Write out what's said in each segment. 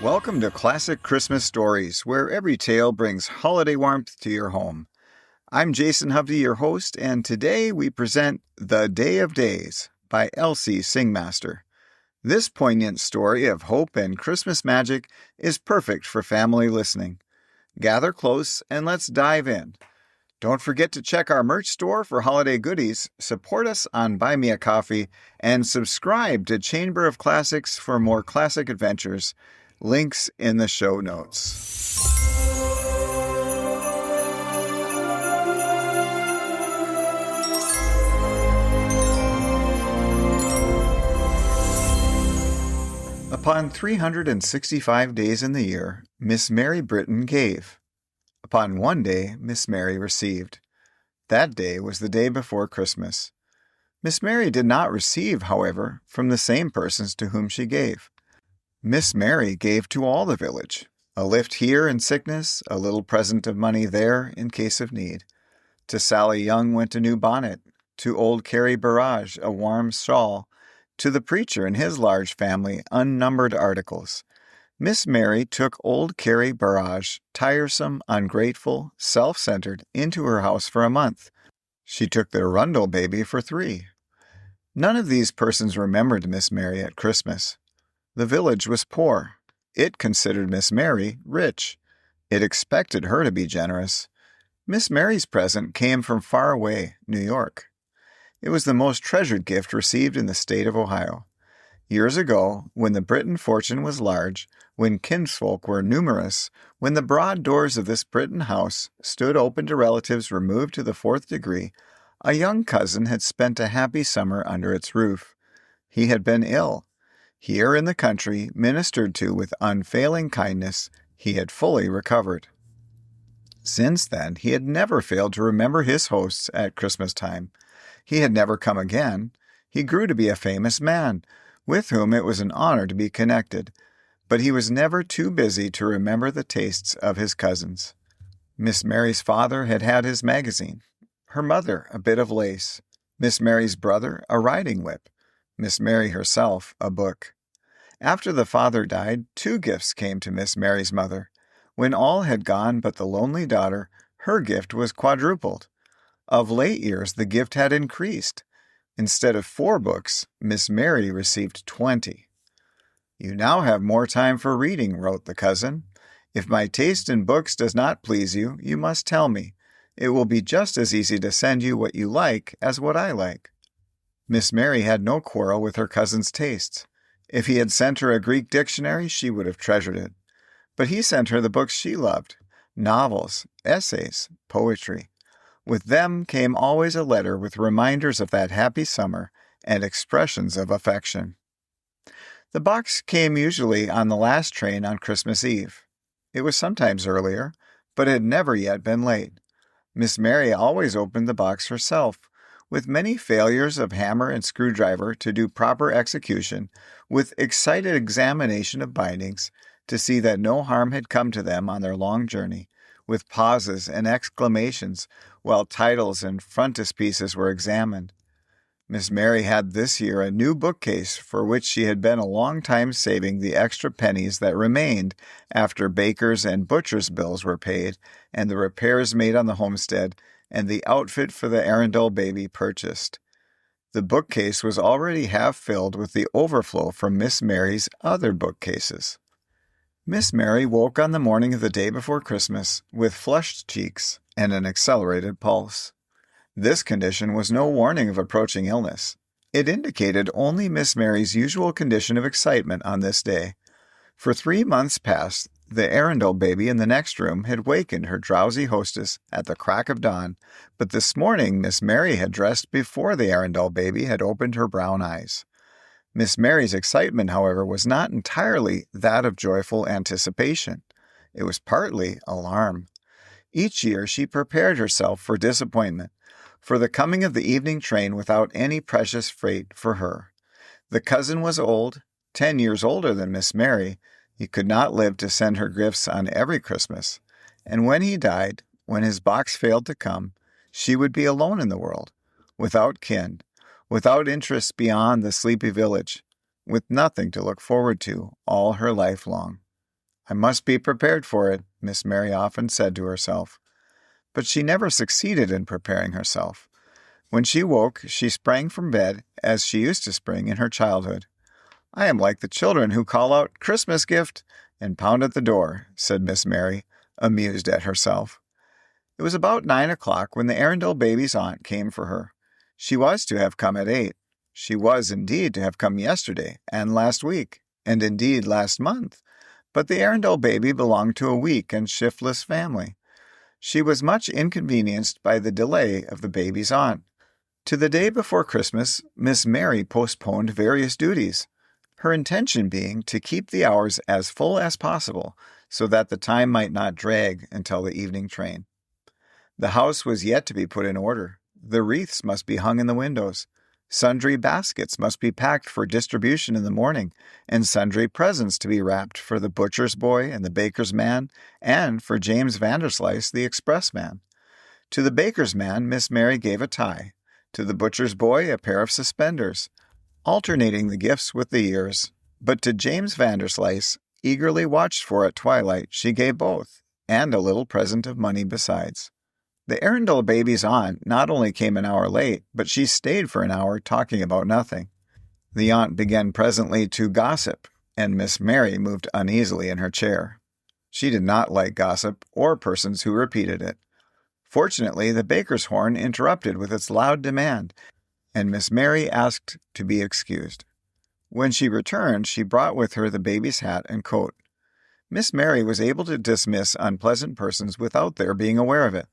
Welcome to Classic Christmas Stories, where every tale brings holiday warmth to your home. I'm Jason Hovey, your host, and today we present The Day of Days by Elsie Singmaster. This poignant story of hope and Christmas magic is perfect for family listening. Gather close and let's dive in. Don't forget to check our merch store for holiday goodies, support us on Buy Me a Coffee, and subscribe to Chamber of Classics for more classic adventures. Links in the show notes. Upon 365 days in the year, Miss Mary Britton gave. Upon one day, Miss Mary received. That day was the day before Christmas. Miss Mary did not receive, however, from the same persons to whom she gave. Miss Mary gave to all the village, a lift here in sickness, a little present of money there in case of need. To Sally Young went a new bonnet, to old Carrie Barrage a warm shawl, to the preacher and his large family unnumbered articles. Miss Mary took old Carrie Barrage, tiresome, ungrateful, self-centered, into her house for a month. She took the Arundel baby for 3. None of these persons remembered Miss Mary at Christmas. The village was poor. It considered Miss Mary rich. It expected her to be generous. Miss Mary's present came from far away, New York. It was the most treasured gift received in the state of Ohio. Years ago, when the Britton fortune was large, when kinsfolk were numerous, when the broad doors of this Britton house stood open to relatives removed to the 4th degree, a young cousin had spent a happy summer under its roof. He had been ill. Here in the country, ministered to with unfailing kindness, he had fully recovered. Since then, he had never failed to remember his hosts at Christmas time. He had never come again. He grew to be a famous man, with whom it was an honor to be connected, but he was never too busy to remember the tastes of his cousins. Miss Mary's father had had his magazine, her mother a bit of lace, Miss Mary's brother a riding whip, Miss Mary herself a book. After the father died, 2 gifts came to Miss Mary's mother. When all had gone but the lonely daughter, her gift was quadrupled. Of late years, the gift had increased. Instead of 4 books, Miss Mary received 20. "You now have more time for reading," wrote the cousin. "If my taste in books does not please you, you must tell me. It will be just as easy to send you what you like as what I like." Miss Mary had no quarrel with her cousin's tastes. If he had sent her a Greek dictionary, she would have treasured it. But he sent her the books she loved, novels, essays, poetry. With them came always a letter with reminders of that happy summer and expressions of affection. The box came usually on the last train on Christmas Eve. It was sometimes earlier, but had never yet been late. Miss Mary always opened the box herself, with many failures of hammer and screwdriver to do proper execution, with excited examination of bindings, to see that no harm had come to them on their long journey, with pauses and exclamations while titles and frontispieces were examined. Miss Mary had this year a new bookcase for which she had been a long time saving the extra pennies that remained after baker's and butcher's bills were paid and the repairs made on the homestead and the outfit for the Arundel baby purchased. The bookcase was already half filled with the overflow from Miss Mary's other bookcases. Miss Mary woke on the morning of the day before Christmas with flushed cheeks and an accelerated pulse. This condition was no warning of approaching illness. It indicated only Miss Mary's usual condition of excitement on this day. For 3 months past, the Arundel baby in the next room had wakened her drowsy hostess at the crack of dawn, but this morning Miss Mary had dressed before the Arundel baby had opened her brown eyes. Miss Mary's excitement, however, was not entirely that of joyful anticipation. It was partly alarm. Each year she prepared herself for disappointment, for the coming of the evening train without any precious freight for her. The cousin was old, 10 years older than Miss Mary. He could not live to send her gifts on every Christmas, and when he died, when his box failed to come, she would be alone in the world, without kin, without interests beyond the sleepy village, with nothing to look forward to all her life long. I must be prepared for it, Miss Mary often said to herself. But she never succeeded in preparing herself. When she woke, she sprang from bed as she used to spring in her childhood. I am like the children who call out, "Christmas gift," and pound at the door, said Miss Mary, amused at herself. It was about 9 o'clock when the Arundel baby's aunt came for her. She was to have come at 8. She was indeed to have come yesterday, and last week, and indeed last month. But the Arundel baby belonged to a weak and shiftless family. She was much inconvenienced by the delay of the baby's aunt. To the day before Christmas, Miss Mary postponed various duties, her intention being to keep the hours as full as possible so that the time might not drag until the evening train. The house was yet to be put in order. The wreaths must be hung in the windows. Sundry baskets must be packed for distribution in the morning, and sundry presents to be wrapped for the butcher's boy and the baker's man, and for James Vanderslice, the expressman. To the baker's man, Miss Mary gave a tie. To the butcher's boy, a pair of suspenders, alternating the gifts with the years. But to James Vanderslice, eagerly watched for at twilight, she gave both, and a little present of money besides. The Arundel baby's aunt not only came an hour late, but she stayed for an hour talking about nothing. The aunt began presently to gossip, and Miss Mary moved uneasily in her chair. She did not like gossip or persons who repeated it. Fortunately, the baker's horn interrupted with its loud demand, and Miss Mary asked to be excused. When she returned, she brought with her the baby's hat and coat. Miss Mary was able to dismiss unpleasant persons without their being aware of it.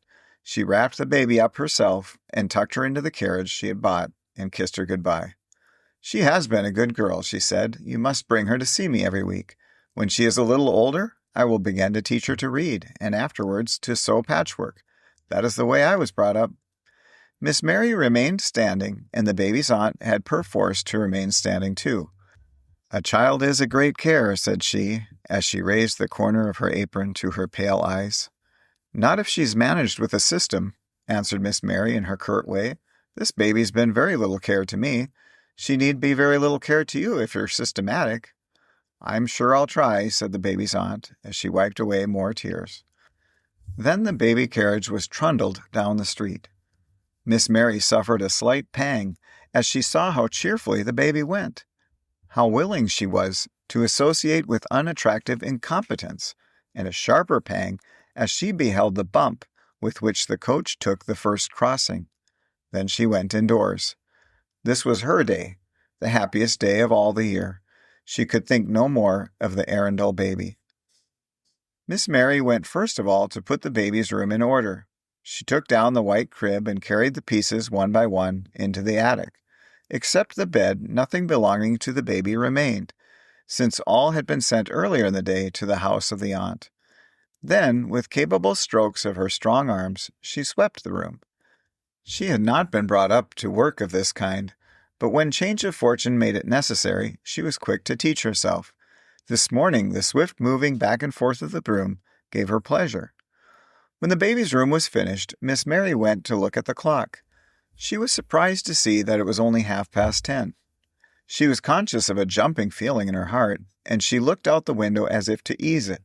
She wrapped the baby up herself and tucked her into the carriage she had bought and kissed her goodbye. "She has been a good girl," she said. "You must bring her to see me every week. When she is a little older, I will begin to teach her to read, and afterwards to sew patchwork. That is the way I was brought up." Miss Mary remained standing, and the baby's aunt had perforce to remain standing too. "A child is a great care," said she, as she raised the corner of her apron to her pale eyes. "Not if she's managed with a system," answered Miss Mary in her curt way. "This baby's been very little care to me. She need be very little care to you if you're systematic." "I'm sure I'll try," said the baby's aunt, as she wiped away more tears. Then the baby carriage was trundled down the street. Miss Mary suffered a slight pang as she saw how cheerfully the baby went. How willing she was to associate with unattractive incompetence, and a sharper pang as she beheld the bump with which the coach took the first crossing. Then she went indoors. This was her day, the happiest day of all the year. She could think no more of the Arundel baby. Miss Mary went first of all to put the baby's room in order. She took down the white crib and carried the pieces one by one into the attic. Except the bed, nothing belonging to the baby remained, since all had been sent earlier in the day to the house of the aunt. Then, with capable strokes of her strong arms, she swept the room. She had not been brought up to work of this kind, but when change of fortune made it necessary, she was quick to teach herself. This morning, the swift moving back and forth of the broom gave her pleasure. When the baby's room was finished, Miss Mary went to look at the clock. She was surprised to see that it was only 10:30. She was conscious of a jumping feeling in her heart, and she looked out the window as if to ease it.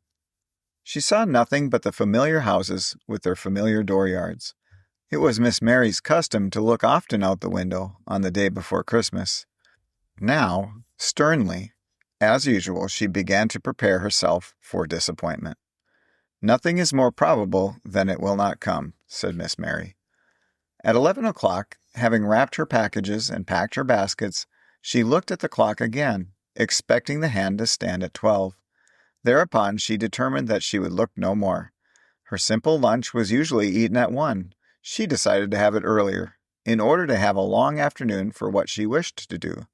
She saw nothing but the familiar houses with their familiar dooryards. It was Miss Mary's custom to look often out the window on the day before Christmas. Now, sternly, as usual, she began to prepare herself for disappointment. "Nothing is more probable than it will not come," said Miss Mary. At 11 o'clock, having wrapped her packages and packed her baskets, she looked at the clock again, expecting the hand to stand at 12. Thereupon she determined that she would look no more. Her simple lunch was usually eaten at 1. She decided to have it earlier, in order to have a long afternoon for what she wished to do.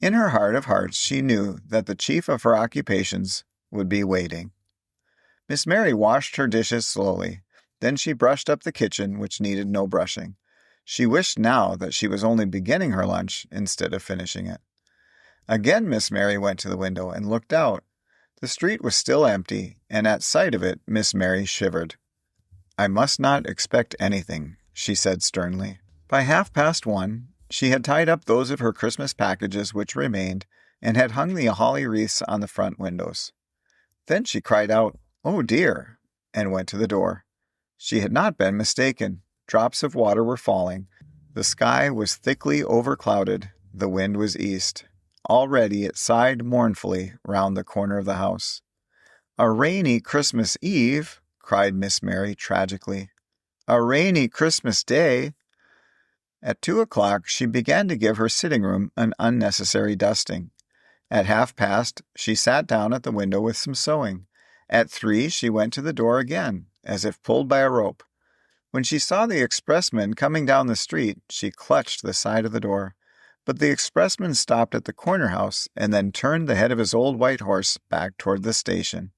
In her heart of hearts she knew that the chief of her occupations would be waiting. Miss Mary washed her dishes slowly. Then she brushed up the kitchen, which needed no brushing. She wished now that she was only beginning her lunch instead of finishing it. Again Miss Mary went to the window and looked out. The street was still empty, and at sight of it Miss Mary shivered. "I must not expect anything," she said sternly. By 1:30, she had tied up those of her Christmas packages which remained, and had hung the holly wreaths on the front windows. Then she cried out, "Oh dear," and went to the door. She had not been mistaken. Drops of water were falling. The sky was thickly overclouded. The wind was east. Already it sighed mournfully round the corner of the house. "A rainy Christmas Eve," cried Miss Mary tragically. "A rainy Christmas Day." At 2 o'clock she began to give her sitting room an unnecessary dusting. At 1:30 she sat down at the window with some sewing. At 3 she went to the door again, as if pulled by a rope. When she saw the expressman coming down the street, she clutched the side of the door. But the expressman stopped at the corner house and then turned the head of his old white horse back toward the station.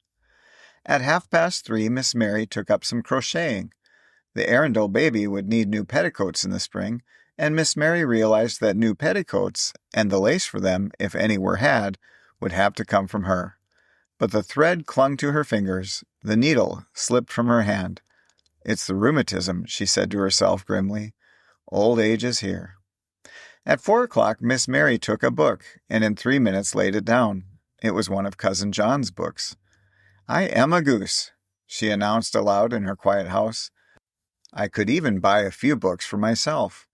At 3:30 Miss Mary took up some crocheting. The Arundel baby would need new petticoats in the spring, and Miss Mary realized that new petticoats, and the lace for them, if any were had, would have to come from her. But the thread clung to her fingers. The needle slipped from her hand. "It's the rheumatism," she said to herself grimly. "Old age is here." At 4 o'clock Miss Mary took a book, and in 3 minutes laid it down. It was one of Cousin John's books. "I am a goose," she announced aloud in her quiet house. "I could even buy a few books for myself,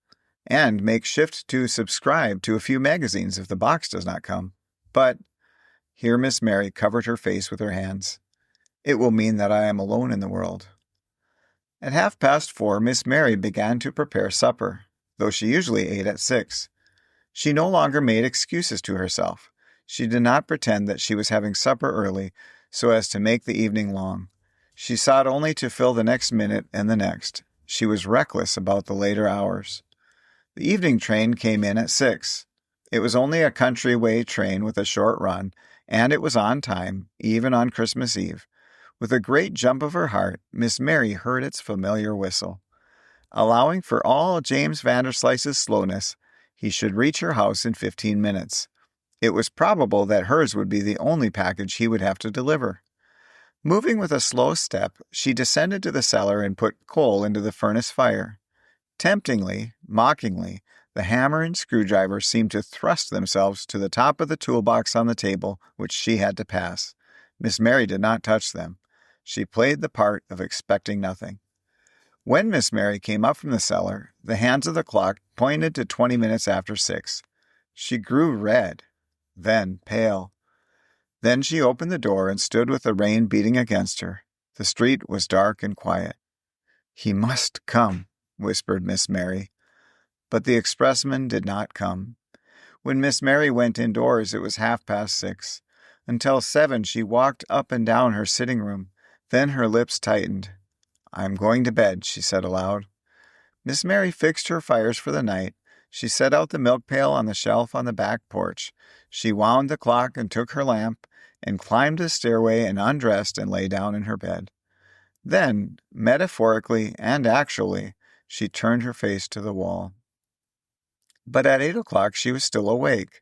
and make shift to subscribe to a few magazines if the box does not come. But," here Miss Mary covered her face with her hands, "it will mean that I am alone in the world." At 4:30 Miss Mary began to prepare supper, though she usually ate at 6. She no longer made excuses to herself. She did not pretend that she was having supper early so as to make the evening long. She sought only to fill the next minute and the next. She was reckless about the later hours. The evening train came in at 6. It was only a country-way train with a short run, and it was on time, even on Christmas Eve. With a great jump of her heart, Miss Mary heard its familiar whistle. Allowing for all James Vanderslice's slowness, he should reach her house in 15 minutes. It was probable that hers would be the only package he would have to deliver. Moving with a slow step, she descended to the cellar and put coal into the furnace fire. Temptingly, mockingly, the hammer and screwdriver seemed to thrust themselves to the top of the toolbox on the table which she had to pass. Miss Mary did not touch them. She played the part of expecting nothing. When Miss Mary came up from the cellar, the hands of the clock pointed to 20 minutes after 6. She grew red, then pale. Then she opened the door and stood with the rain beating against her. The street was dark and quiet. "He must come," whispered Miss Mary. But the expressman did not come. When Miss Mary went indoors, it was 6:30. Until 7 she walked up and down her sitting room. Then her lips tightened. "I am going to bed," she said aloud. Miss Mary fixed her fires for the night. She set out the milk pail on the shelf on the back porch. She wound the clock and took her lamp, and climbed the stairway and undressed and lay down in her bed. Then, metaphorically and actually, she turned her face to the wall. But at 8 o'clock she was still awake.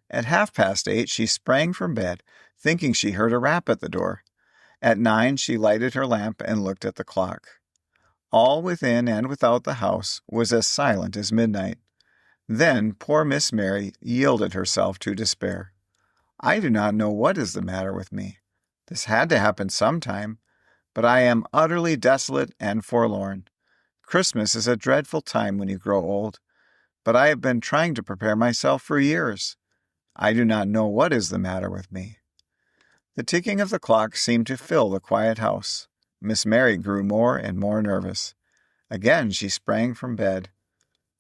At 8:30 she sprang from bed, thinking she heard a rap at the door. At 9 she lighted her lamp and looked at the clock. All within and without the house was as silent as midnight. Then poor Miss Mary yielded herself to despair. "I do not know what is the matter with me. This had to happen sometime, but I am utterly desolate and forlorn. Christmas is a dreadful time when you grow old, but I have been trying to prepare myself for years. I do not know what is the matter with me." The ticking of the clock seemed to fill the quiet house. Miss Mary grew more and more nervous. Again she sprang from bed.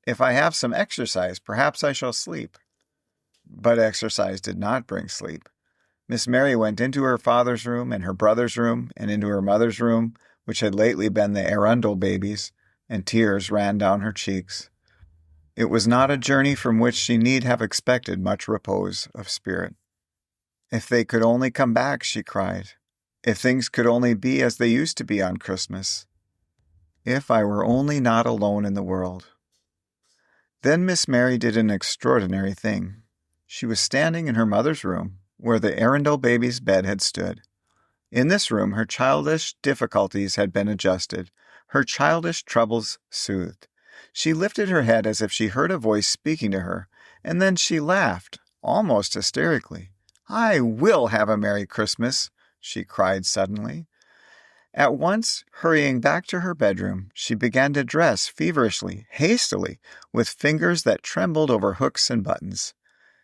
"If I have some exercise, perhaps I shall sleep." But exercise did not bring sleep. Miss Mary went into her father's room and her brother's room and into her mother's room, which had lately been the Arundel baby's, and tears ran down her cheeks. It was not a journey from which she need have expected much repose of spirit. "If they could only come back," she cried. "If things could only be as they used to be on Christmas. If I were only not alone in the world." Then Miss Mary did an extraordinary thing. She was standing in her mother's room, where the Arundel baby's bed had stood. In this room her childish difficulties had been adjusted, her childish troubles soothed. She lifted her head as if she heard a voice speaking to her, and then she laughed, almost hysterically. "I will have a Merry Christmas," she cried suddenly. At once, hurrying back to her bedroom, she began to dress feverishly, hastily, with fingers that trembled over hooks and buttons.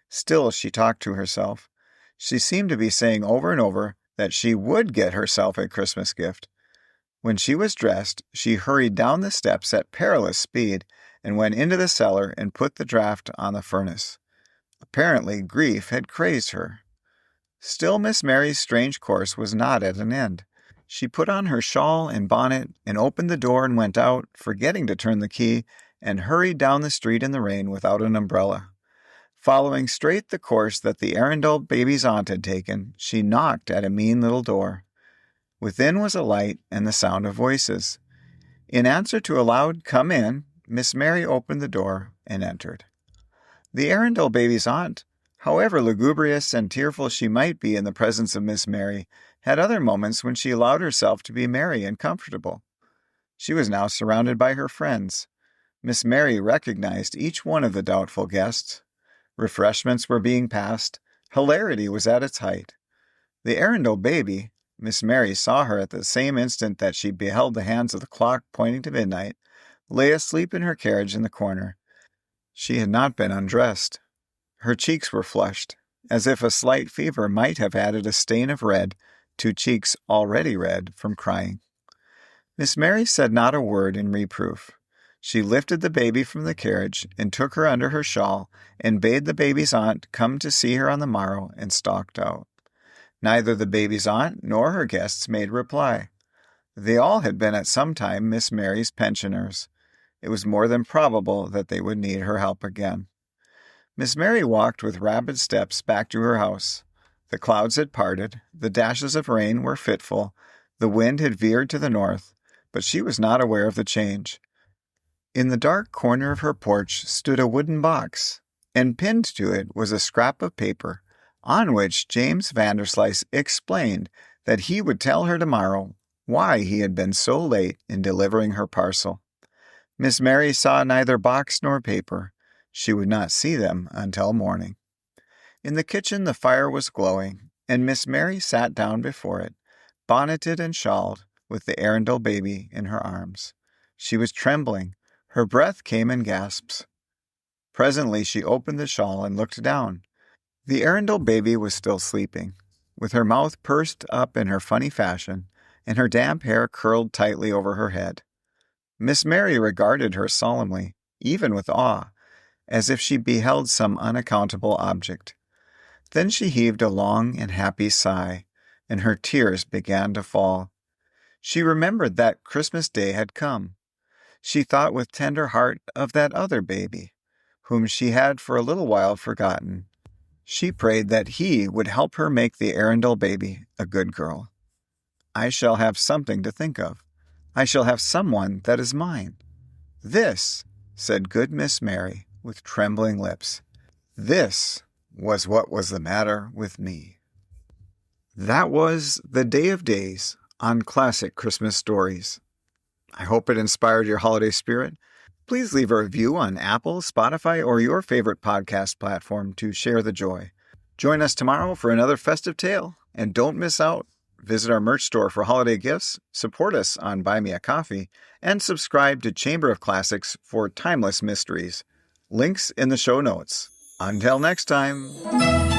Still she talked to herself. She seemed to be saying over and over that she would get herself a Christmas gift. When she was dressed, she hurried down the steps at perilous speed and went into the cellar and put the draft on the furnace. Apparently, grief had crazed her. Still, Miss Mary's strange course was not at an end. She put on her shawl and bonnet and opened the door and went out, forgetting to turn the key, and hurried down the street in the rain without an umbrella. Following straight the course that the Arundel baby's aunt had taken, she knocked at a mean little door. Within was a light and the sound of voices. In answer to a loud "Come in," Miss Mary opened the door and entered. The Arundel baby's aunt, however lugubrious and tearful she might be in the presence of Miss Mary, had other moments when she allowed herself to be merry and comfortable. She was now surrounded by her friends. Miss Mary recognized each one of the doubtful guests. Refreshments were being passed. Hilarity was at its height. The Arundel baby, Miss Mary saw her at the same instant that she beheld the hands of the clock pointing to midnight, lay asleep in her carriage in the corner. She had not been undressed. Her cheeks were flushed, as if a slight fever might have added a stain of red to cheeks already red from crying. Miss Mary said not a word in reproof. She lifted the baby from the carriage and took her under her shawl and bade the baby's aunt come to see her on the morrow and stalked out. Neither the baby's aunt nor her guests made reply. They all had been at some time Miss Mary's pensioners. It was more than probable that they would need her help again. Miss Mary walked with rapid steps back to her house. The clouds had parted, the dashes of rain were fitful, the wind had veered to the north, but she was not aware of the change. In the dark corner of her porch stood a wooden box, and pinned to it was a scrap of paper, on which James Vanderslice explained that he would tell her tomorrow why he had been so late in delivering her parcel. Miss Mary saw neither box nor paper. She would not see them until morning. In the kitchen the fire was glowing, and Miss Mary sat down before it, bonneted and shawled, with the Arundel baby in her arms. She was trembling. Her breath came in gasps. Presently she opened the shawl and looked down. The Arundel baby was still sleeping, with her mouth pursed up in her funny fashion, and her damp hair curled tightly over her head. Miss Mary regarded her solemnly, even with awe, as if she beheld some unaccountable object. Then she heaved a long and happy sigh, and her tears began to fall. She remembered that Christmas Day had come. She thought with tender heart of that other baby, whom she had for a little while forgotten. She prayed that he would help her make the Arundel baby a good girl. I shall have something to think of. I shall have someone that is mine. This, said good Miss Mary, with trembling lips, this was what was the matter with me. That was The Day of Days on Classic Christmas Stories. I hope it inspired your holiday spirit. Please leave a review on Apple, Spotify, or your favorite podcast platform to share the joy. Join us tomorrow for another festive tale, and don't miss out. Visit our merch store for holiday gifts, support us on Buy Me a Coffee, and subscribe to Chamber of Classics for timeless mysteries. Links in the show notes. Until next time.